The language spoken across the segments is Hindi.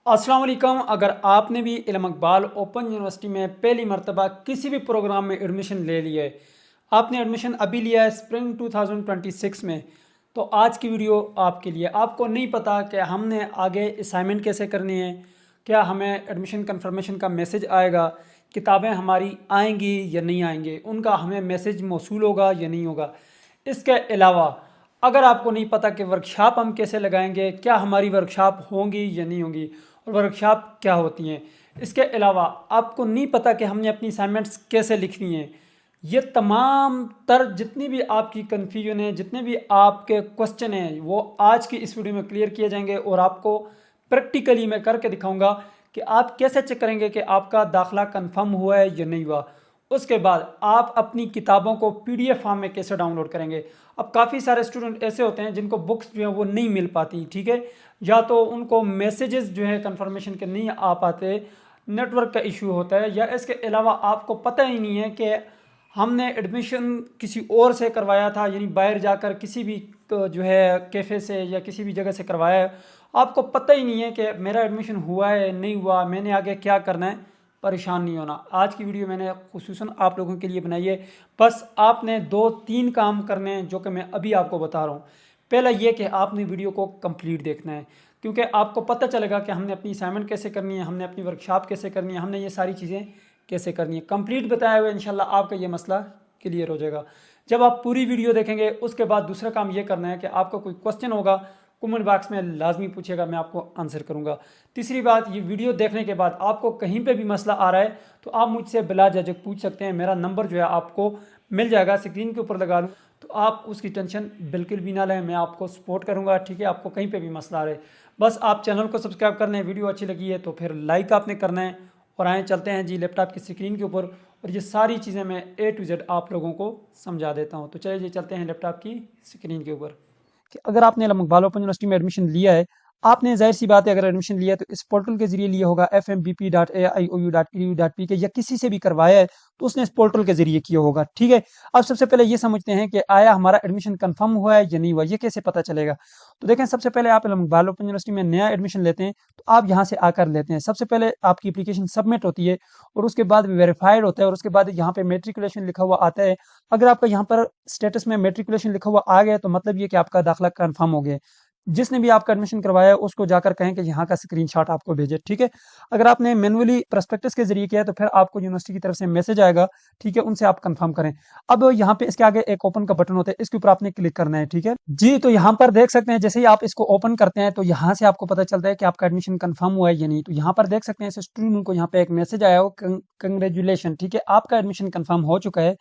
अस्सलाम वालेकुम। अगर आपने भी इल्म इकबाल ओपन यूनिवर्सिटी में पहली मरतबा किसी भी प्रोग्राम में एडमिशन ले लिया है, आपने एडमिशन अभी लिया है स्प्रिंग 2026 में, तो आज की वीडियो आपके लिए। आपको नहीं पता कि हमने आगे असाइनमेंट कैसे करनी है, क्या हमें एडमिशन कंफर्मेशन का मैसेज आएगा, किताबें हमारी आएंगी या नहीं आएंगी, उनका हमें मैसेज मौसूल होगा या नहीं होगा। इसके अलावा अगर आपको नहीं पता कि वर्कशॉप हम कैसे लगाएंगे, क्या हमारी वर्कशॉप होंगी या नहीं होंगी, और वर्कशॉप क्या होती हैं, इसके अलावा आपको नहीं पता कि हमने अपनी असाइनमेंट्स कैसे लिखनी है, ये तमाम तर जितनी भी आपकी कन्फ्यूजन है, जितने भी आपके क्वेश्चन हैं, वो आज की इस वीडियो में क्लियर किए जाएंगे। और आपको प्रैक्टिकली मैं करके दिखाऊंगा कि आप कैसे चेक करेंगे कि आपका दाखिला कंफर्म हुआ है या नहीं हुआ। उसके बाद आप अपनी किताबों को पीडीएफ फॉर्म में कैसे डाउनलोड करेंगे। अब काफ़ी सारे स्टूडेंट ऐसे होते हैं जिनको बुक्स जो है वो नहीं मिल पाती, ठीक है, या तो उनको मैसेजेस जो है कंफर्मेशन के नहीं आ पाते, नेटवर्क का इशू होता है, या इसके अलावा आपको पता ही नहीं है कि हमने एडमिशन किसी और से करवाया था, यानी बाहर जाकर किसी भी जो है कैफ़े से या किसी भी जगह से करवाया है। आपको पता ही नहीं है कि मेरा एडमिशन हुआ है नहीं हुआ, मैंने आगे क्या करना है। परेशान नहीं होना, आज की वीडियो मैंने खुसूसन आप लोगों के लिए बनाई है। बस आपने 2-3 काम करने हैं जो कि मैं अभी आपको बता रहा हूँ। पहला ये कि आपने वीडियो को कंप्लीट देखना है, क्योंकि आपको पता चलेगा कि हमने अपनी असाइनमेंट कैसे करनी है, हमने अपनी वर्कशॉप कैसे करनी है, हमने ये सारी चीज़ें कैसे करनी है। कंप्लीट बताया हुआ इंशाल्लाह आपका ये मसला क्लियर हो जाएगा जब आप पूरी वीडियो देखेंगे। उसके बाद दूसरा काम ये करना है कि आपका कोई क्वेश्चन होगा कमेंट बॉक्स में लाजमी पूछेगा, मैं आपको आंसर करूंगा। तीसरी बात, ये वीडियो देखने के बाद आपको कहीं पे भी मसला आ रहा है तो आप मुझसे बिला झिझक पूछ सकते हैं। मेरा नंबर जो है आपको मिल जाएगा, स्क्रीन के ऊपर लगा दूँ, तो आप उसकी टेंशन बिल्कुल भी ना लें, मैं आपको सपोर्ट करूँगा, ठीक है। आपको कहीं पर भी मसला आ रहा है, बस आप चैनल को सब्सक्राइब कर लें। वीडियो अच्छी लगी है तो फिर लाइक आपने करना है। और आए चलते हैं जी लैपटॉप की स्क्रीन के ऊपर, और ये सारी चीज़ें मैं A to Z आप लोगों को समझा देता हूँ। तो चलिए जी चलते हैं लैपटॉप की स्क्रीन के ऊपर। कि अगर आपने इल्म ओपन यूनिवर्सिटी में एडमिशन लिया है, आपने जाहिर सी बात है अगर एडमिशन लिया है तो इस पोर्टल के जरिए लिया होगा, fmbp.aiou.edu.pk, या किसी से भी करवाया है तो उसने इस पोर्टल के जरिए किया होगा, ठीक है। अब सबसे पहले ये समझते हैं कि आया हमारा एडमिशन कंफर्म हुआ है या नहीं हुआ, ये कैसे पता चलेगा। तो देखें, सबसे पहले आप इल्म ओपन यूनिवर्सिटी में नया एडमिशन लेते हैं तो आप यहाँ से आकर लेते हैं। सबसे पहले आपकी एप्लीकेशन सबमिट होती है और उसके बाद वेरीफाइड होता है, और उसके बाद यहाँ पे मेट्रिकुलेशन लिखा हुआ आता है। अगर आपका यहाँ पर स्टेटस में मेट्रिकुलेशन लिखा हुआ आ गया तो मतलब ये कि आपका दाखिला कंफर्म हो गया। जिसने भी आपका एडमिशन करवाया है उसको जाकर कहें कि यहाँ का स्क्रीनशॉट आपको भेजे, ठीक है। अगर आपने मैनुअली प्रोस्पेक्टस के जरिए किया है तो फिर आपको यूनिवर्सिटी की तरफ से मैसेज आएगा, ठीक है, उनसे आप कंफर्म करें। अब यहाँ पे इसके आगे एक ओपन का बटन होता है, इसके ऊपर आपने क्लिक करना है, ठीक है जी। तो यहाँ पर देख सकते हैं, जैसे ही आप इसको ओपन करते हैं तो यहाँ से आपको पता चलता है कि आपका एडमिशन कंफर्म हुआ है या नहीं। तो यहाँ पर देख सकते हैं स्टूडेंट को यहाँ पे एक मैसेज आया हो, कंग्रेचुलेशन, ठीक है, आपका एडमिशन कंफर्म हो चुका है,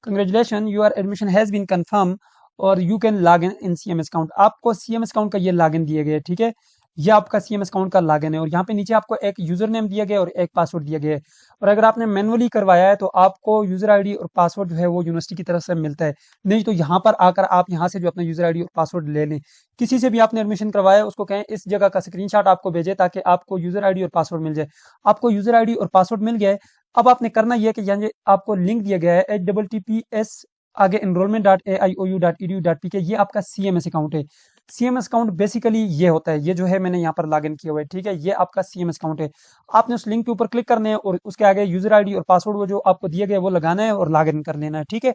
congratulation, your admission has been confirm और you can log in CMS account. आपको सीएमएस अकाउंट का ये लॉगिन दिया गया है, ठीक है, ये आपका सीएमएस अकाउंट का लॉगिन है। और यहाँ पे नीचे आपको एक यूजर नेम दिया गया है और एक पासवर्ड दिया गया है। और अगर आपने मैनुअली करवाया है तो आपको यूजर आईडी और पासवर्ड जो है वो यूनिवर्सिटी की तरफ से मिलता है, नहीं तो यहाँ पर आकर आप यहाँ से जो अपना यूजर आईडी और पासवर्ड ले लें। किसी से भी आपने एडमिशन करवाया उसको कहें इस जगह का स्क्रीनशॉट आपको भेजे ताकि आपको यूजर आईडी और पासवर्ड मिल जाए। आपको यूजर आईडी और पासवर्ड मिल गया है। अब आपने करना यह है कि यहाँ आपको लिंक दिया गया है https आगे enrollment.aiou.edu.pk, ये आपका सीएमएस अकाउंट है। सीएमएस अकाउंट बेसिकली ये होता है, ये जो है मैंने यहाँ पर लॉगिन किया हुआ है, ठीक है, ये आपका सीएमएस अकाउंट है। आपने उस लिंक के ऊपर क्लिक करना है और उसके आगे यूजर आईडी और पासवर्ड वो जो आपको दिया गया है वो लगाना है और लॉगिन कर लेना है, ठीक है।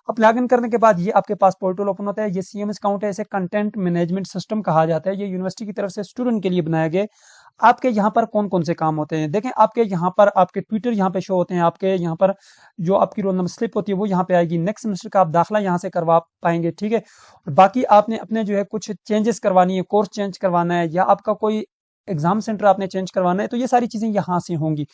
अब लॉगिन करने के बाद ये आपके पास पोर्टल ओपन होता है। ये सीएमएस अकाउंट है, इसे कंटेंट मैनेजमेंट सिस्टम कहा जाता है। ये यूनिवर्सिटी की तरफ से स्टूडेंट के लिए बनाया गया। आपके यहाँ पर कौन कौन से काम होते हैं देखें, आपके यहाँ पर आपके ट्विटर यहाँ पे शो होते हैं, आपके यहाँ पर जो आपकी रोल नंबर स्लिप होती है वो यहाँ पे आएगी। नेक्स्ट सेमेस्टर का आप दाखिला यहाँ से करवा पाएंगे, ठीक है। और बाकी आपने अपने जो है कुछ चेंजेस करवानी है, कोर्स चेंज करवाना है, या आपका कोई एग्जाम सेंटर आपने चेंज करवाना है, तो ये सारी चीजें यहाँ से होंगी।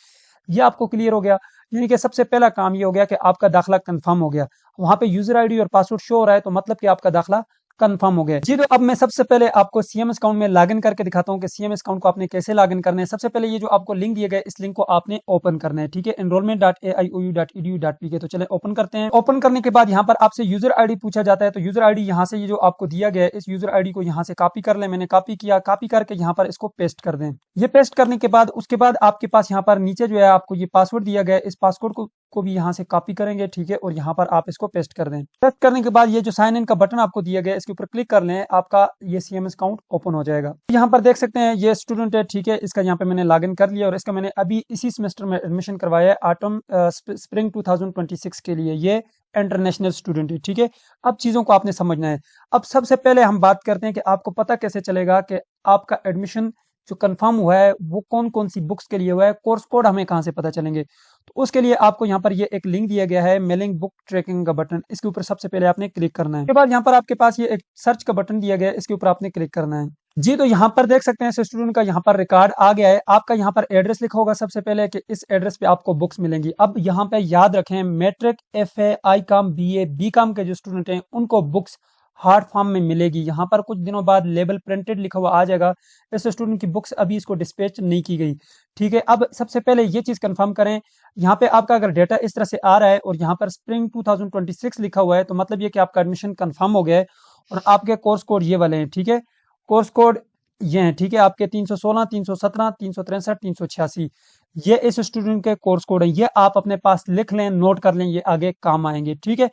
ये आपको क्लियर हो गया, यानी कि सबसे पहला काम ये हो गया कि आपका दाखिला कंफर्म हो गया। वहां पे यूजर आईडी और पासवर्ड शो हो रहा है तो मतलब कि आपका दाखिला कंफर्म हो गया जी। तो अब मैं सबसे पहले आपको सीएमएस अकाउंट में लॉगिन करके दिखाता हूं कि सीएमएस अकाउंट को आपने कैसे लॉगिन करना है। सबसे पहले ये जो आपको लिंक दिया गया है इस लिंक को आपने ओपन करना है, ठीक है, enrollment.aiou.edu.pk। तो चले ओपन करते हैं। ओपन करने के बाद यहाँ पर आपसे यूजर आईडी पूछा जाता है, तो यूजर आईडी यहाँ से ये जो आपको दिया गया है इस यूजर आईडी को यहाँ से कॉपी कर ले। मैंने कॉपी किया, कॉपी करके यहाँ पर इसको पेस्ट कर दें। ये पेस्ट करने के बाद उसके बाद आपके पास यहाँ पर नीचे जो है आपको ये पासवर्ड दिया गया है, इस पासवर्ड को को भी यहाँ से कॉपी करेंगे, ठीक है, और यहाँ पर आप इसको पेस्ट कर दें। पेस्ट करने के बाद ये जो साइन इन का बटन आपको दिया गया है इसके ऊपर क्लिक कर लें, आपका ये CMS अकाउंट ओपन हो जाएगा। यहाँ पर देख सकते हैं ये स्टूडेंट है, ठीक है, इसका यहाँ पे मैंने लॉगिन कर लिया और इसका मैंने अभी इसी सेमेस्टर में एडमिशन करवाया है ऑटम स्प्रिंग 2026 के लिए। ये इंटरनेशनल स्टूडेंट है, ठीक है। अब चीज़ों को आपने समझना है। अब सबसे पहले हम बात करते हैं कि आपको पता कैसे चलेगा कि आपका एडमिशन जो कंफर्म हुआ है वो कौन कौन सी बुक्स के लिए हुआ है, कोर्स कोड हमें कहाँ से पता चलेंगे। तो उसके लिए आपको यहाँ पर ये एक लिंक दिया गया है, मेलिंग बुक ट्रैकिंग का बटन, इसके ऊपर सबसे पहले आपने क्लिक करना है। उसके बाद यहाँ पर आपके पास ये एक सर्च का बटन दिया गया है, इसके ऊपर आपने क्लिक करना है जी। तो यहाँ पर देख सकते हैं स्टूडेंट का यहाँ पर रिकॉर्ड आ गया है। आपका यहाँ पर एड्रेस लिखा होगा सबसे पहले कि इस एड्रेस पे आपको बुक्स मिलेंगी। अब यहाँ पे याद रखें matric, FA, ICOM, BA, BCOM के जो स्टूडेंट हैं उनको बुक्स हार्ड फॉर्म में मिलेगी। यहाँ पर कुछ दिनों बाद लेबल प्रिंटेड लिखा हुआ आ जाएगा। इस स्टूडेंट की बुक्स अभी इसको डिस्पैच नहीं की गई, ठीक है। अब सबसे पहले ये चीज़ कंफर्म करें, यहाँ पे आपका अगर डेटा इस तरह से आ रहा है और यहाँ पर स्प्रिंग 2026 लिखा हुआ है तो मतलब ये कि आपका एडमिशन कंफर्म हो गया है और आपके कोर्स कोड ये वाले हैं, ठीक है। कोर्स कोड ये हैं, ठीक है, आपके 316, 317, 363, 386 ये इस स्टूडेंट के कोर्स कोड हैं। ये आप अपने पास लिख लें, नोट कर लें, ये आगे काम आएंगे, ठीक है।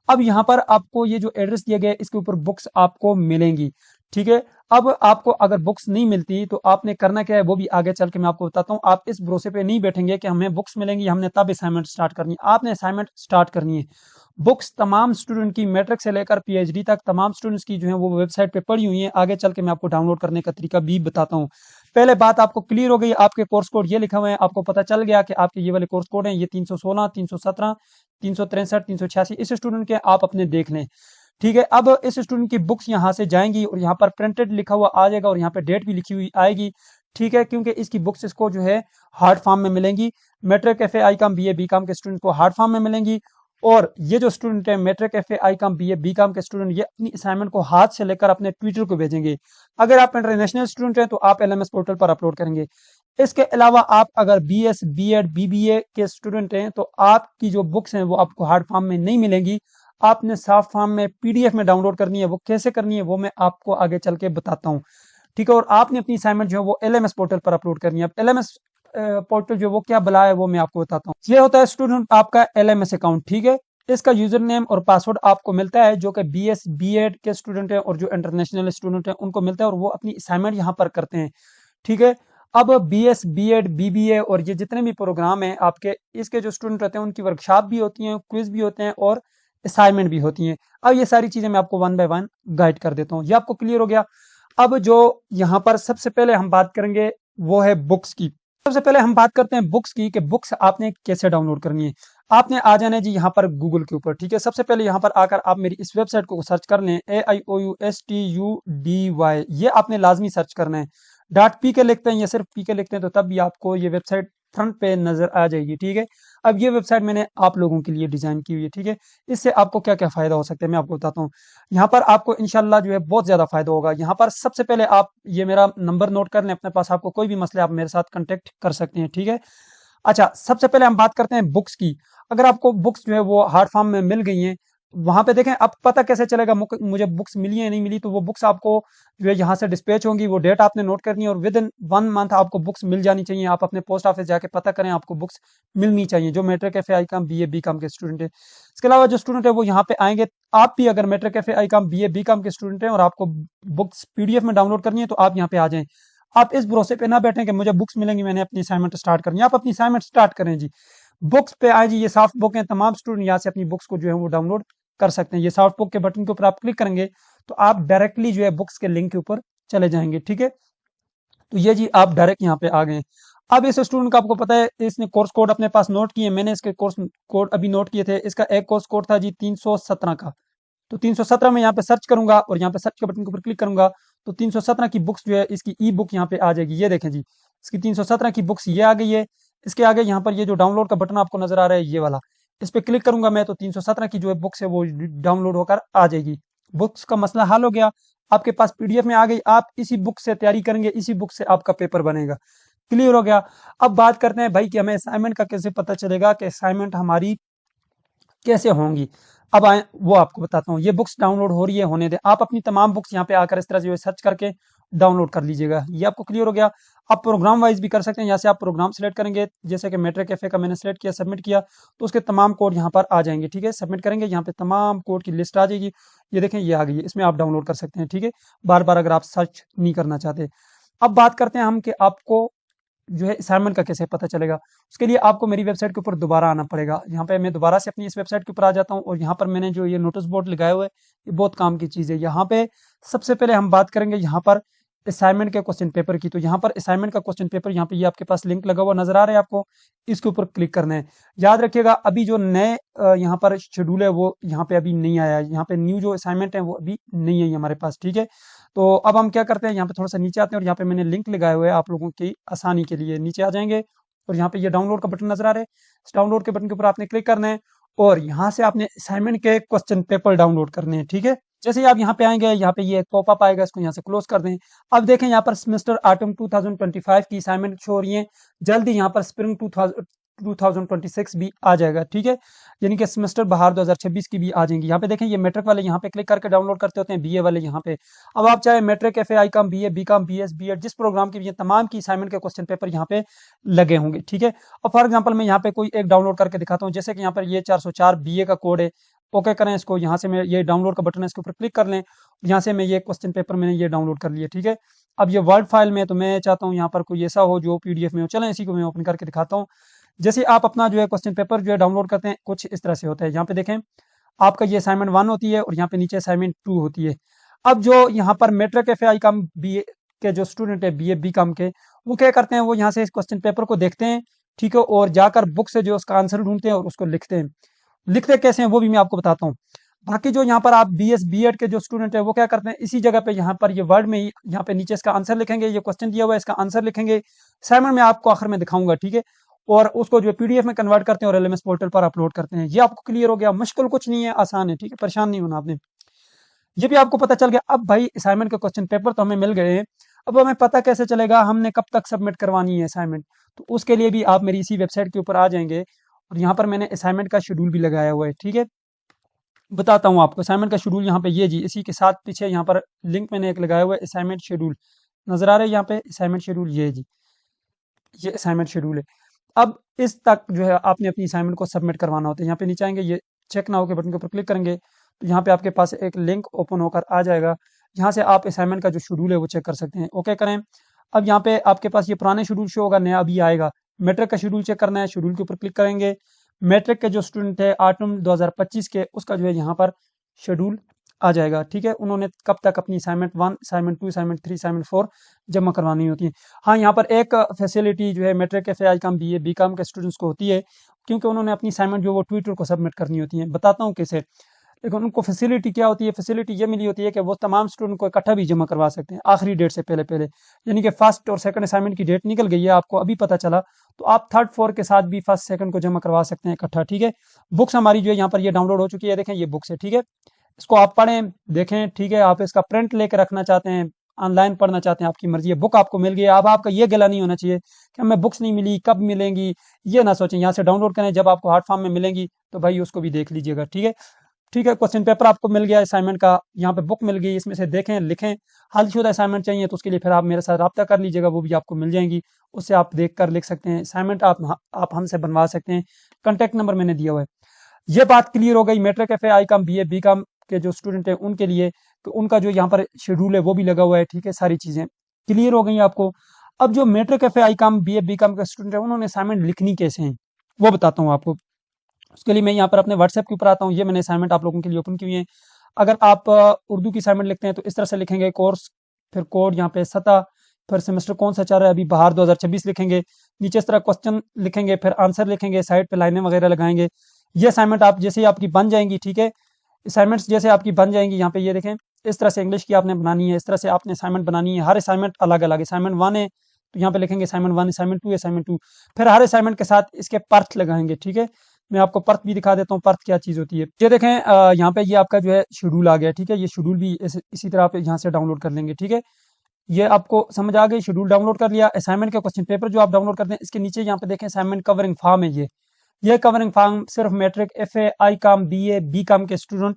अब यहाँ पर आपको ये जो एड्रेस दिया गया है इसके ऊपर बुक्स आपको मिलेंगी, ठीक है। अब आपको अगर बुक्स नहीं मिलती तो आपने करना क्या है वो भी आगे चल के मैं आपको बताता हूँ। आप इस भरोसे पे नहीं बैठेंगे कि हमें बुक्स मिलेंगी, हमने तब असाइनमेंट स्टार्ट करनी है। आपने असाइनमेंट स्टार्ट करनी है। बुक्स तमाम स्टूडेंट की मैट्रिक से लेकर PhD तक तमाम स्टूडेंट्स की जो है वो वेबसाइट पे पड़ी हुई है। आगे चल के मैं आपको डाउनलोड करने का तरीका भी बताता हूँ। पहले बात आपको क्लियर हो गई, आपके कोर्स कोड ये लिखा हुआ है, आपको पता चल गया कि आपके ये वाले कोर्स कोड हैं, ये 316, 317, 363, 386 इस स्टूडेंट के आप अपने देख लें, ठीक है। अब इस स्टूडेंट की बुक्स यहाँ से जाएंगी और यहाँ पर प्रिंटेड लिखा हुआ आ जाएगा और यहाँ पे डेट भी लिखी हुई आएगी, ठीक है, क्योंकि इसकी बुक्स इसको जो है हार्ड फॉर्म में मिलेंगी। Matric, FA, ICOM, BA, BCOM के स्टूडेंट को हार्ड फॉर्म में मिलेंगी और ये जो स्टूडेंट है matric, FA, ICOM, BA, BCOM के स्टूडेंट ये अपनी असाइनमेंट को हाथ से लेकर अपने ट्विटर को भेजेंगे। अगर आप इंटरनेशनल स्टूडेंट हैं तो आप LMS पोर्टल पर अपलोड करेंगे। इसके अलावा आप अगर BS, BEd, BBA के स्टूडेंट हैं तो आपकी जो बुक्स हैं वो आपको हार्ड फॉर्म में नहीं मिलेंगी, आपने सॉफ्ट फॉर्म में PDF में डाउनलोड करनी है। वो कैसे करनी है वो मैं आपको आगे चल के बताता हूँ, ठीक है। और आपने अपनी असाइनमेंट जो है वो LMS पोर्टल पर अपलोड करनी है। अब LMS पोर्टल जो वो क्या बला है वो मैं आपको बताता हूँ। ये होता है स्टूडेंट आपका LMS अकाउंट, ठीक है। इसका यूजर नेम और पासवर्ड आपको मिलता है जो कि BS, BEd के स्टूडेंट हैं और जो इंटरनेशनल स्टूडेंट हैं उनको मिलता है और वो अपनी असाइनमेंट यहाँ पर करते हैं, ठीक है। अब BS, BEd, BBA और ये जितने भी प्रोग्राम हैं आपके, इसके जो स्टूडेंट रहते हैं उनकी वर्कशॉप भी होती हैं, क्विज भी होते हैं और असाइनमेंट भी होती हैं। अब ये सारी चीजें मैं आपको वन बाय वन गाइड कर देता हूँ। ये आपको क्लियर हो गया। अब जो यहाँ पर सबसे पहले हम बात करेंगे वो है बुक्स की। सबसे पहले हम बात करते हैं बुक्स की कि बुक्स आपने कैसे डाउनलोड करनी है। आपने आ जाना है जी यहाँ पर गूगल के ऊपर, ठीक है। सबसे पहले यहाँ पर आकर आप मेरी इस वेबसाइट को सर्च कर लें, AIOUSTUDY, ये आपने लाजमी सर्च करना है। .pk लिखते हैं या सिर्फ pk लिखते हैं तो तब भी आपको ये वेबसाइट फ्रंट पे नजर आ जाएगी, ठीक है। अब ये वेबसाइट मैंने आप लोगों के लिए डिजाइन की हुई है, ठीक है। इससे आपको क्या क्या फायदा हो सकता है मैं आपको बताता हूँ। यहाँ पर आपको इंशाल्लाह जो है बहुत ज्यादा फायदा होगा। यहाँ पर सबसे पहले आप ये मेरा नंबर नोट कर लें अपने पास, आपको कोई भी मसले आप मेरे साथ कांटेक्ट कर सकते हैं, ठीक है। अच्छा, सबसे पहले हम बात करते हैं बुक्स की। अगर आपको बुक्स जो है वो हार्ड फॉर्म में मिल गई हैं, वहां पे देखें अब पता कैसे चलेगा मुझे बुक्स मिली है नहीं मिली। तो वो बुक्स आपको जो है यहाँ से डिस्पैच होंगी, वो डेट आपने नोट करनी है और विद इन 1 मंथ आपको बुक्स मिल जानी चाहिए। आप अपने पोस्ट ऑफिस जाके पता करें, आपको बुक्स मिलनी चाहिए जो matric, FA, ICOM, BA, BCOM के स्टूडेंट है। इसके अलावा जो स्टूडेंट है वो यहाँ पे आएंगे, आप भी अगर matric, FA, ICOM, BA, BCOM के स्टूडेंट हैं और आपको बुक्स PDF में डाउनलोड करनी है तो आप यहाँ पे आ जाएं। आप इस भरोसे पे ना बैठें कि मुझे बुक्स मिलेंगी, मैंने अपनी असाइनमेंट स्टार्ट करनी है। आप अपनी असाइनमेंट स्टार्ट करें जी। बुक्स पे आए जी, ये सॉफ्ट बुक है, तमाम स्टूडेंट यहाँ से अपनी बुक्स को जो है वो डाउनलोड कर सकते हैं। ये सॉफ्ट बुक के बटन के ऊपर आप क्लिक करेंगे तो आप डायरेक्टली जो है बुक्स के लिंक के ऊपर चले जाएंगे, ठीक है। तो ये जी आप डायरेक्ट यहाँ पे आ गए। अब इस स्टूडेंट का आपको पता है इसने कोर्स कोड अपने पास नोट किए, मैंने इसके कोर्स कोड अभी नोट किए थे। इसका एक कोर्स कोड था जी 317 का। तो 317 में यहाँ पे सर्च करूंगा और यहाँ पे सर्च के बटन के ऊपर क्लिक करूंगा तो 317 की बुक्स जो है इसकी ई बुक यहाँ पे आ जाएगी। ये देखें जी, इसकी 317 की बुक्स ये आ गई है। इसके आगे यहाँ पर ये जो डाउनलोड का बटन आपको नजर आ रहा है ये वाला, इस पे क्लिक करूंगा मैं तो 317 की जो है बुक्स है वो डाउनलोड होकर आ जाएगी। बुक्स का मसला हल हो गया, आपके पास PDF में आ गई। आप इसी बुक से तैयारी करेंगे, इसी बुक से आपका पेपर बनेगा। क्लियर हो गया। अब बात करते हैं भाई कि हमें असाइनमेंट का कैसे पता चलेगा कि असाइनमेंट हमारी कैसे होंगी। अब आए वो आपको बताता हूँ। ये बुक्स डाउनलोड हो रही है, होने दे। आप अपनी तमाम बुक्स यहाँ पे आकर इस तरह से सर्च करके डाउनलोड कर लीजिएगा। ये आपको क्लियर हो गया। आप प्रोग्राम वाइज भी कर सकते हैं, यहाँ से आप प्रोग्राम सेलेक्ट करेंगे, जैसे कि मैट्रिक एफए का मैंने सेलेक्ट किया, सबमिट किया, तो उसके तमाम कोड यहाँ पर आ जाएंगे। ठीक है, सबमिट करेंगे, यहाँ पे तमाम कोड की लिस्ट आ जाएगी। ये देखें, ये आ गई है, इसमें आप डाउनलोड कर सकते हैं। ठीक है, बार बार अगर आप सर्च नहीं करना चाहते। अब बात करते हैं हम कि आपको जो है असाइनमेंट का कैसे पता चलेगा। उसके लिए आपको मेरी वेबसाइट के ऊपर दोबारा आना पड़ेगा। यहाँ पे मैं दोबारा से अपनी इस वेबसाइट के ऊपर आ जाता हूँ, और यहाँ पर मैंने जो ये नोटिस बोर्ड लगाया हुआ है, ये बहुत काम की चीज़ है। यहाँ पे सबसे पहले हम बात करेंगे यहाँ पर असाइनमेंट के क्वेश्चन पेपर की। तो यहाँ पर असाइनमेंट का क्वेश्चन पेपर, यहाँ पे ये आपके पास लिंक लगा हुआ नजर आ रहा है आपको, इसके ऊपर क्लिक करना है। याद रखिएगा, अभी जो नए यहाँ पर शेड्यूल है वो यहाँ पे अभी नहीं आया है। यहाँ पे न्यू जो असाइनमेंट है वो अभी नहीं है हमारे पास। ठीक है, तो अब हम क्या करते हैं, यहाँ पे थोड़ा सा नीचे आते हैं, और यहाँ पे मैंने लिंक लगाए हुए हैं आप लोगों की आसानी के लिए। नीचे आ जाएंगे, और यहाँ पे ये डाउनलोड का बटन नजर आ रहा है, इस डाउनलोड के बटन के ऊपर आपने क्लिक करना है, और यहाँ से आपने असाइनमेंट के क्वेश्चन पेपर डाउनलोड करने हैं। ठीक है, जैसे ही आप यहाँ पे आएंगे, यहाँ पे ये पॉपअप आएगा, इसको यहाँ से क्लोज कर दें। अब देखें, यहाँ पर सेमेस्टर ऑटम 2025 की असाइनमेंट शो हो रही है। जल्दी यहाँ पर स्प्रिंग 2026 भी आ जाएगा। ठीक है, यानी कि सेमेस्टर बहार 2026 की भी आ जाएंगी। यहाँ पे देखें, ये मैट्रिक वाले यहाँ पे क्लिक करके डाउनलोड करते होते हैं, बीए वाले यहाँ पे। अब आप चाहे matric, FA, Icom, BA, BCOM, BS, BEd, जिस प्रोग्राम की भी है, तमाम की असाइनमेंट के क्वेश्चन पेपर यहाँ पे लगे होंगे। ठीक है, अब फॉर एग्जाम्पल मैं यहाँ पे कोई एक डाउनलोड करके दिखाता हूँ, जैसे कि यहाँ पर ये 404 बीए का कोड है। ओके करें इसको, यहाँ से मैं ये डाउनलोड का बटन है, इसके ऊपर क्लिक कर लें, यहाँ से मैं ये क्वेश्चन पेपर मैंने ये डाउनलोड कर लिया। ठीक है, अब ये वर्ड फाइल में, तो मैं चाहता हूँ यहाँ पर कोई ऐसा हो जो पीडीएफ में हो। चलें, इसी को मैं ओपन करके दिखाता हूँ। जैसे आप अपना जो है क्वेश्चन पेपर जो है डाउनलोड करते हैं, कुछ इस तरह से होता है। यहाँ पे देखें, आपका ये असाइनमेंट 1 होती है, और यहाँ पे नीचे असाइनमेंट 2 होती है। अब जो यहाँ पर मैट्रिक, एफए, आईकॉम, बीए के जो स्टूडेंट है, बीए, बीकॉम के, वो क्या करते हैं, वो यहाँ से इस क्वेश्चन पेपर को देखते हैं। ठीक है, और जाकर बुक से जो उसका आंसर ढूंढते हैं और उसको लिखते हैं। लिखते कैसे हैं वो भी मैं आपको बताता हूँ। बाकी जो यहाँ पर आप बीएस, बीएड के जो स्टूडेंट है, वो क्या करते हैं, इसी जगह पे यहाँ पर ये वर्ड में ही यहाँ पे नीचे इसका आंसर लिखेंगे। ये क्वेश्चन दिया हुआ है, इसका आंसर लिखेंगे। असाइनमेंट में आपको आखिर में दिखाऊंगा। ठीक है, और उसको जो पीडीएफ में कन्वर्ट करते हैं और एलएमएस पोर्टल पर अपलोड करते हैं। ये आपको क्लियर हो गया, मुश्किल कुछ नहीं है, आसान है। ठीक है, परेशान नहीं होना आपने। ये भी आपको पता चल गया। अब भाई असाइनमेंट के क्वेश्चन पेपर तो हमें मिल गए हैं, अब हमें पता कैसे चलेगा हमने कब तक सबमिट करवानी है असाइनमेंट। तो उसके लिए भी आप मेरी इसी वेबसाइट के ऊपर आ जाएंगे, और यहाँ पर मैंने असाइनमेंट का शेड्यूल भी लगाया हुआ है। ठीक है, बताता हूँ आपको असाइनमेंट का शेड्यूल। यहाँ पे ये जी, इसी के साथ पीछे यहाँ पर लिंक मैंने एक लगाया हुआ है, असाइनमेंट शेड्यूल नजर आ रहा है यहाँ पे, असाइनमेंट शेड्यूल, ये जी, ये असाइनमेंट शेड्यूल है। अब इस तक जो है आपने अपनी असाइनमेंट को सबमिट करवाना होता है। यहाँ पे नीचे आएंगे, ये चेक नाउ के बटन के ऊपर क्लिक करेंगे, तो यहाँ पे आपके पास एक लिंक ओपन होकर आ जाएगा। यहाँ से आप असाइनमेंट का जो शेड्यूल है वो चेक कर सकते हैं। ओके करें, अब यहाँ पे आपके पास ये पुराने शेड्यूल शो होगा, नया अभी आएगा। मैट्रिक का शेड्यूल चेक करना है, शेड्यूल के ऊपर क्लिक करेंगे। मैट्रिक के जो स्टूडेंट है ऑटम 2025 के, उसका जो है यहाँ पर शेड्यूल आ जाएगा। ठीक है, उन्होंने कब तक अपनी असाइनमेंट 1, असाइनमेंट 2, असाइनमेंट 3, असाइनमेंट 4 जमा करवानी होती है। हाँ, यहाँ पर एक फैसिलिटी जो है matric, FA, Icom, BA, BCom के स्टूडेंट्स को होती है, क्योंकि उन्होंने अपनी असाइनमेंट जो वो ट्विटर को सबमिट करनी होती है। बताता हूँ कैसे। लेकिन उनको फैसिलिटी क्या होती है, फैसिलिटी ये मिली होती है कि वो तमाम स्टूडेंट को इकट्ठा भी जमा करवा सकते हैं आखिरी डेट से पहले पहले। यानी कि फर्स्ट और सेकंड असाइनमेंट की डेट निकल गई है, आपको अभी पता चला, तो आप थर्ड फोर्थ के साथ भी फर्स्ट सेकंड को जमा करवा सकते हैं इकट्ठा। ठीक है, बुक्स हमारी जो है यहाँ पर ये डाउनलोड हो चुकी है, देखें ये बुक्स है। ठीक है, इसको आप पढ़ें, देखें। ठीक है, आप इसका प्रिंट लेकर रखना चाहते हैं, ऑनलाइन पढ़ना चाहते हैं, आपकी मर्जी है। बुक आपको मिल गई, अब आपका ये गिला नहीं होना चाहिए कि हमें बुक्स नहीं मिली, कब मिलेंगी, ये ना सोचें। यहाँ से डाउनलोड करें, जब आपको हार्ड फॉर्म में मिलेंगी तो भाई उसको भी देख लीजिएगा। ठीक है, ठीक है, क्वेश्चन पेपर आपको मिल गया असाइनमेंट का, यहाँ पे बुक मिल गई, इसमें से देखें, लिखें। हलशुदा असाइनमेंट चाहिए तो उसके लिए फिर आप मेरे साथ रब्ता कर लीजिएगा, वो भी आपको मिल जाएंगी, उससे आप देख कर लिख सकते हैं। असाइनमेंट आप हमसे बनवा सकते हैं, कॉन्टैक्ट नंबर मैंने दिया हुआ है। ये बात क्लियर हो गई matric, FA, Icom, BA, BCom के जो स्टूडेंट है उनके लिए, तो उनका जो यहाँ पर शेड्यूल है वो भी लगा हुआ है। ठीक है, सारी चीजें क्लियर हो गई आपको। अब जो matric, FA, Icom, BA, BCom के स्टूडेंट है, उन्होंने असाइनमेंट लिखनी कैसे है वो बताता हूँ आपको। उसके लिए मैं यहाँ पर अपने व्हाट्सएप के ऊपर आता हूँ। ये मैंने असाइनमेंट आप लोगों के लिए ओपन की हुई है। अगर आप उर्दू की असाइनमेंट लिखते हैं तो इस तरह से लिखेंगे, कोर्स, फिर कोड, यहाँ पे सतह, फिर सेमेस्टर कौन सा चल रहा है, अभी बाहर 2026 लिखेंगे। नीचे इस तरह क्वेश्चन लिखेंगे, फिर आंसर लिखेंगे, साइड पे लाइनें वगैरह लगाएंगे। ये असाइनमेंट आप जैसे ही आपकी बन जाएंगी, ठीक है, असाइनमेंट्स जैसे आपकी बन जाएंगी, यहाँ पे ये देखें, इस तरह से इंग्लिश की आपने बनानी है, इस तरह से आपने असाइनमेंट बनानी है। हर असाइनमेंट अलग अलग, असाइनमेंट 1 है तो यहाँ पे लिखेंगे असाइनमेंट 1, असाइनमेंट 2, असाइनमेंट 2, फिर हर असाइनमेंट के साथ इसके पर्थ लगाएंगे। ठीक है, मैं आपको पर्थ भी दिखा देता हूँ, पर्थ क्या चीज़ होती है। ये देखें, यहाँ पे ये आपका जो है शेड्यूल आ गया। ठीक है, ये शेड्यूल भी इसी तरह आप यहाँ से डाउनलोड कर लेंगे। ठीक है, ये आपको समझ आ गई, शेड्यूल डाउनलोड कर लिया। असाइनमेंट के क्वेश्चन पेपर जो आप डाउनलोड करते हैं, इसके नीचे यहाँ पे देखें असाइनमेंट कवरिंग फॉर्म है। ये कवरिंग फॉर्म सिर्फ matric, FA, Icom, BA, BCom के स्टूडेंट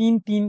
3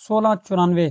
1694،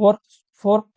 4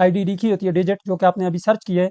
आईडी लिखी होती है डिजिट, जो कि आपने अभी सर्च की है,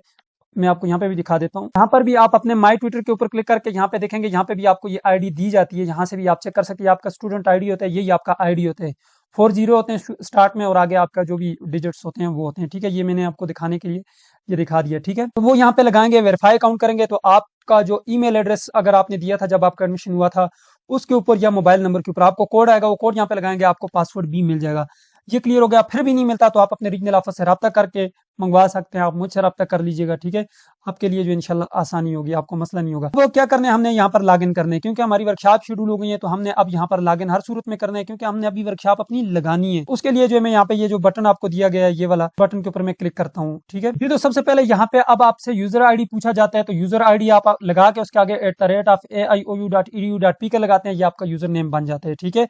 मैं आपको यहाँ पे भी दिखा देता हूँ। यहाँ पर भी आप अपने माई ट्विटर के ऊपर क्लिक करके यहाँ पे देखेंगे, यहाँ पे भी आपको ये आईडी दी जाती है, यहाँ से भी आप चेक कर सकते हैं। आपका स्टूडेंट आईडी होता है, यही आपका आईडी होता है, 40 होते हैं स्टार्ट में, और आगे आपका जो भी डिजिट्स होते हैं वो होते हैं, ठीक है। ये मैंने आपको दिखाने के लिए ये दिखा दिया, ठीक है। तो वो यहाँ पे लगाएंगे, वेरीफाई अकाउंट करेंगे, तो आपका जो ईमेल एड्रेस अगर आपने दिया था जब आपका एडमिशन हुआ था, उसके ऊपर या मोबाइल नंबर के ऊपर आपको कोड आएगा, वो कोड यहाँ पे लगाएंगे, आपको पासवर्ड भी मिल जाएगा। ये क्लियर हो गया। फिर भी नहीं मिलता तो आप अपने रीजनल ऑफिस से रब्ता करके मंगवा सकते हैं, आप मुझसे रब्ता कर लीजिएगा, ठीक है। आपके लिए जो इंशाल्लाह आसानी होगी, आपको मसला नहीं होगा। वो क्या करने हैं, हमने यहाँ पर लॉगिन करने हैं, क्योंकि हमारी वर्कशॉप शेड्यूल हो गई है, तो हमने अब यहाँ पर लॉगिन हर सूरत में करना है, क्योंकि हमने अभी वर्कशॉप अपनी लगानी है। उसके लिए जो है मैं यहाँ पे ये जो बटन आपको दिया गया है, ये वाला बटन के ऊपर मैं क्लिक करता हूँ, ठीक है। तो सबसे पहले यहाँ पे अब आपसे यूजर आईडी पूछा जाता है, तो यूजर आईडी आप लगा के उसके आगे @aiou.edu.pk लगाते हैं, ये आपका यूजर नेम बन जाता है, ठीक है।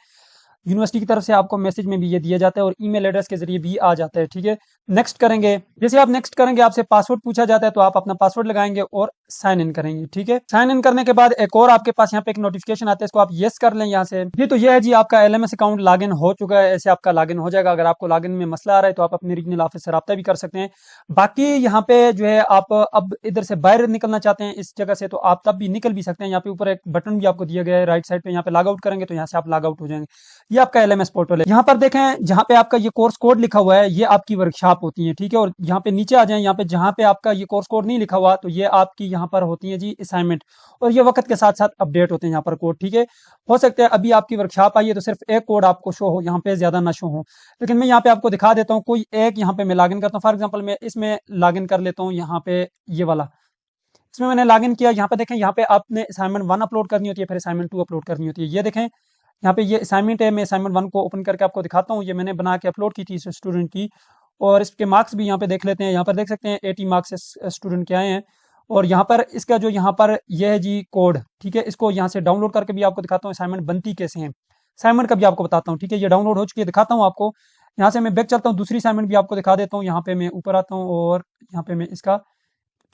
यूनिवर्सिटी की तरफ से आपको मैसेज में भी ये दिया जाता है और ईमेल एड्रेस के जरिए भी आ जाता है, ठीक है। नेक्स्ट करेंगे, जैसे आप नेक्स्ट करेंगे आपसे पासवर्ड पूछा जाता है, तो आप अपना पासवर्ड लगाएंगे और साइन इन करेंगे, ठीक है। साइन इन करने के बाद एक और आपके पास यहाँ पे एक नोटिफिकेशन आता है, इसको आप यस कर लें यहाँ से। ये तो ये है जी, आपका LMS अकाउंट लॉगिन हो चुका है, ऐसे आपका लॉगिन हो जाएगा। अगर आपको लॉगिन में मसला आ रहा है तो आप अपने रीजनल ऑफिस से रब्ता भी कर सकते हैं। बाकी यहाँ पे जो है आप अब इधर से बाहर निकलना चाहते हैं इस जगह से, तो आप तब भी निकल भी सकते हैं। यहाँ पे ऊपर एक बटन भी आपको दिया गया है राइट साइड पे, यहाँ पे लॉग आउट करेंगे तो यहाँ से आप लॉग आउट हो जाएंगे। ये आपका LMS पोर्टल है। यहाँ पर देखें, जहाँ पे आपका ये कोर्स कोड लिखा हुआ है, ये आपकी वर्कशॉप होती है, ठीक है। और यहाँ पे नीचे आ जाएं, यहाँ पे जहाँ पे आपका ये कोर्स कोड नहीं लिखा हुआ, तो ये आपकी यहाँ पर होती है जी असाइनमेंट, और ये वक्त के साथ साथ अपडेट होते हैं यहाँ पर कोड, ठीक है। हो सकता है अभी आपकी वर्कशॉप आई है तो सिर्फ एक कोड आपको शो हो, यहाँ पे ज्यादा ना शो हो, लेकिन मैं यहाँ पे आपको दिखा देता हूँ। कोई एक यहाँ पे मैं लॉगिन करता हूँ, फॉर एग्जाम्पल मैं इसमें लॉगिन कर लेता हूँ, यहाँ पे ये वाला, इसमें मैंने लॉगिन किया। यहाँ पे देखें, यहाँ पे आपने असाइनमेंट 1 अपलोड करनी होती है, फिर असाइनमेंट 2 अपलोड करनी होती है। ये देखें, यहाँ पे ये असाइनमेंट है, मैं असाइनमेंट 1 को ओपन करके आपको दिखाता हूँ। ये मैंने बना के अपलोड की थी इस स्टूडेंट की, और इसके मार्क्स भी यहाँ पे देख लेते हैं। यहाँ पर देख सकते हैं 80 मार्क्स इस स्टूडेंट के आए हैं, और यहाँ पर इसका जो यहाँ पर ये है जी कोड, ठीक है। इसको यहाँ से डाउनलोड करके भी आपको दिखाता हूँ असाइनमेंट बनती कैसे है, असाइनमेंट का भी आपको बताता हूँ, ठीक है। ये डाउनलोड हो चुकी है, दिखाता हूँ आपको। यहाँ से मैं बैक चलता हूँ, दूसरी असाइनमेंट भी आपको दिखा देता हूँ। यहाँ पे मैं ऊपर आता हूँ और यहाँ पे मैं इसका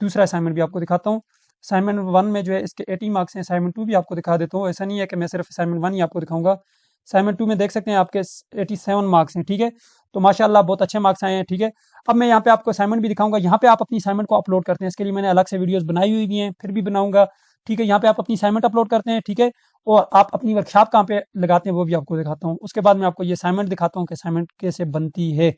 दूसरा असाइनमेंट भी आपको दिखाता हूँ। असाइनमेंट 1 में जो है इसके 80 मार्क्स हैं, असाइनमेंट 2 भी आपको दिखा देता हूँ। ऐसा नहीं है कि मैं सिर्फ असाइनमेंट 1 ही आपको दिखाऊंगा, असाइनमेंट 2 में देख सकते हैं आपके 87 मार्क्स हैं, ठीक है। तो माशाल्लाह बहुत अच्छे मार्क्स आए हैं, ठीक है। अब मैं यहाँ पे आपको असाइनमेंट भी दिखाऊंगा। यहाँ पे आप अपनी असाइनमेंट को अपलोड करते हैं, इसके लिए मैंने अलग से वीडियोस बनाई हुई भी हैं, फिर भी बनाऊंगा, ठीक है। यहाँ पे आप अपनी असाइनमेंट अपलोड करते हैं, ठीक है, और आप अपनी वर्कशॉप कहाँ पे लगाते हैं वो भी आपको दिखाता हूँ। उसके बाद मैं आपको ये असाइनमेंट दिखाता हूँ कि असाइनमेंट कैसे बनती है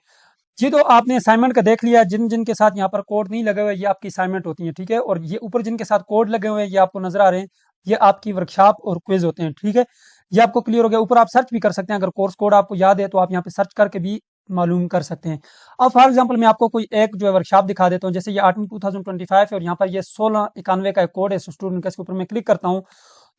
जी। तो आपने असाइनमेंट का देख लिया, जिन जिन के साथ यहाँ पर कोड नहीं लगे हुए ये आपकी असाइनमेंट होती है, ठीक है। और ये ऊपर जिनके साथ कोड लगे हुए हैं ये आपको नजर आ रहे हैं, ये आपकी वर्कशॉप और क्विज होते हैं, ठीक है। ये आपको क्लियर हो गया। ऊपर आप सर्च भी कर सकते हैं, अगर कोर्स कोड आपको याद है तो आप यहाँ पे सर्च करके भी मालूम कर सकते हैं। अब फॉर एग्जांपल मैं आपको कोई एक जो है वर्कशॉप दिखा देता हूँ, जैसे ये 8/2025 है और यहाँ पर ये 1691 का एक कोड है स्टूडेंट का, इसके ऊपर मैं क्लिक करता हूँ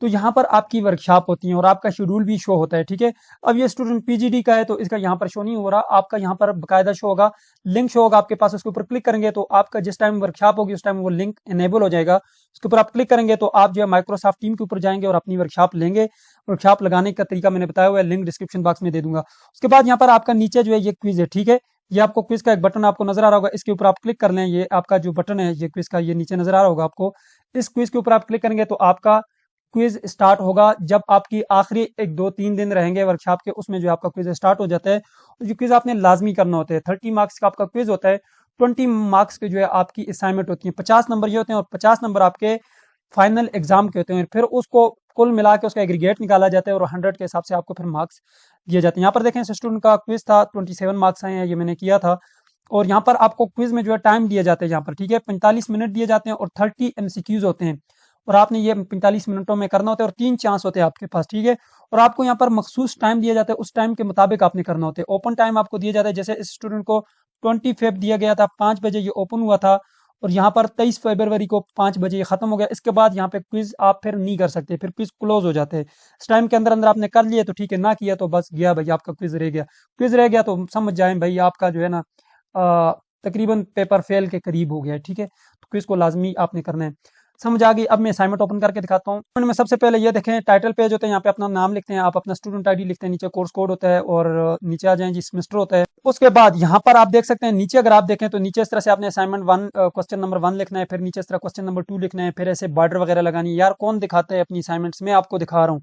तो यहाँ पर आपकी वर्कशॉप होती है और आपका शेड्यूल भी शो होता है, ठीक है। अब ये स्टूडेंट PGD का है तो इसका यहाँ पर शो नहीं हो रहा, आपका यहाँ पर बकायदा शो होगा, लिंक शो होगा आपके पास। उसके ऊपर क्लिक करेंगे तो आपका जिस टाइम वर्कशॉप होगी उस टाइम वो लिंक इनेबल हो जाएगा। उसके ऊपर आप क्लिक करेंगे तो आप जो है माइक्रोसॉफ्ट टीम के ऊपर जाएंगे और अपनी वर्कशॉप लेंगे। वर्कशॉप लगाने का तरीका मैंने बताया हुआ है, लिंक डिस्क्रिप्शन बॉक्स में दे दूंगा। उसके बाद यहाँ पर आपका नीचे जो है ये क्विज है, ठीक है। ये आपको क्विज का एक बटन आपको नजर आ रहा होगा, इसके ऊपर आप क्लिक कर लें। ये आपका जो बटन है ये क्विज का, ये नीचे नजर आ रहा होगा आपको। इस क्विज के ऊपर आप क्लिक करेंगे तो आपका क्विज स्टार्ट होगा। जब आपकी आखिरी 1-2-3 दिन रहेंगे वर्कशॉप के, उसमें जो आपका क्विज स्टार्ट हो जाता है। तो जो क्विज आपने लाजमी करना होता है, 30 मार्क्स का आपका क्विज होता है, 20 मार्क्स के जो है आपकी असाइनमेंट होती है, 50 नंबर ये होते हैं और 50 नंबर आपके फाइनल एग्जाम के होते हैं। फिर उसको कुल मिला के उसका एग्रीगेट निकाला जाता है और 100 के हिसाब से आपको फिर मार्क्स दिए जाते हैं। यहाँ पर देखें स्टूडेंट का क्विज था, 27 मार्क्स आए हैं, ये मैंने किया था। और यहाँ पर आपको क्विज में जो है टाइम दिए जाते हैं यहाँ पर, ठीक है, 45 मिनट दिए जाते हैं और 30 MCQs होते हैं और आपने ये 45 मिनटों में करना होता है और 3 चांस होते हैं आपके पास, ठीक है। और आपको यहाँ पर मखसूस टाइम दिया जाता है, उस टाइम के मुताबिक आपने करना होता है। ओपन टाइम आपको दिया जाता है, जैसे इस स्टूडेंट को 20 फेब दिया गया था, 5 बजे ये ओपन हुआ था और यहाँ पर 23 फरवरी को 5 बजे ये खत्म हो गया। इसके बाद यहाँ पे क्विज आप फिर नहीं कर सकते, फिर क्विज क्लोज हो जाते हैं। इस टाइम के अंदर अंदर आपने कर लिया तो ठीक है, ना किया तो बस गया भाई, आपका क्विज रह गया। क्विज रह गया तो समझ जाए भाई आपका जो है ना तकरीबन पेपर फेल के करीब हो गया है, ठीक है। तो क्विज को लाजमी आपने करना है। समझ आ गई। अब मैं असाइनमेंट ओपन करके दिखाता हूँ। में सबसे पहले ये देखें टाइटल पेज होता है, यहाँ पे अपना नाम लिखते हैं, आप अपना स्टूडेंट आईडी लिखते हैं, नीचे कोर्स कोड होता है और नीचे आ जाएं जी सेमेस्टर होता है। उसके बाद यहाँ पर आप देख सकते हैं नीचे, अगर आप देखें तो नीचे इस तरह से आपने असाइनमेंट 1 क्वेश्चन नंबर 1 लिखना है, फिर नीचे इस तरह क्वेश्चन नंबर 2 लिखना है, फिर ऐसे बॉर्डर वगैरह लगानी है। यार कौन दिखाता है अपनी असाइनमेंट्स, में आपको दिखा रहा हूँ,